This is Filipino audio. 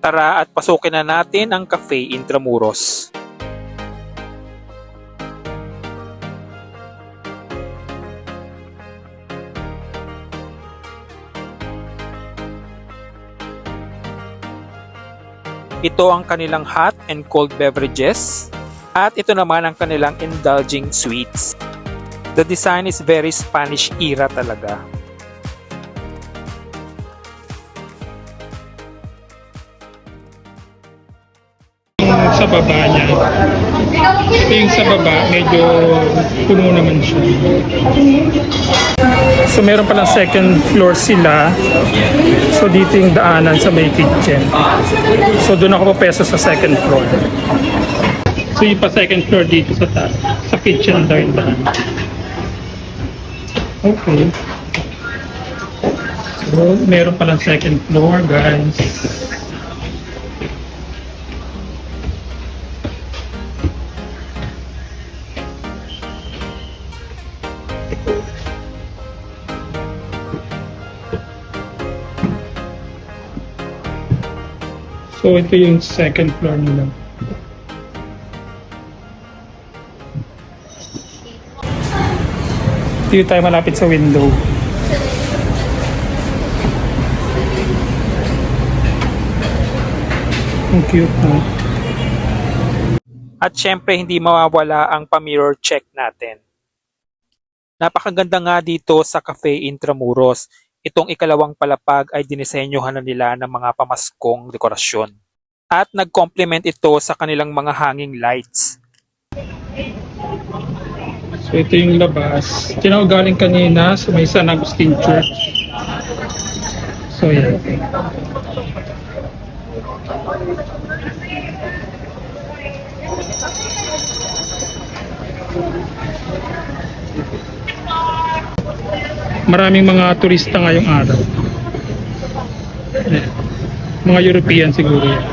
Tara at pasukin na natin ang Cafe Intramuros. Ito ang kanilang hot and cold beverages at ito naman ang kanilang indulging sweets. The design is very Spanish era talaga. Sa baba niya. Ito yung sa baba, medyo puno naman siya. So meron palang second floor sila. So dito yung daanan sa may kitchen. So doon ako papeso sa second floor. So yung pa second floor dito sa kitchen daw yung daanan. Okay. So meron palang second floor, guys. So ito yung second floor nila. Dito tayo malapit sa window. Ang cute, no? At syempre hindi mawawala ang pa-mirror check natin. Napakaganda nga dito sa Cafe Intramuros. Itong ikalawang palapag ay dinisenyohan na nila ng mga pamaskong dekorasyon. At nag-complement ito sa kanilang mga hanging lights. So ito yung labas. Ito galing kanina sa may San Agustin Church. So yan. Maraming mga turista ngayong araw. Mga European siguro yan.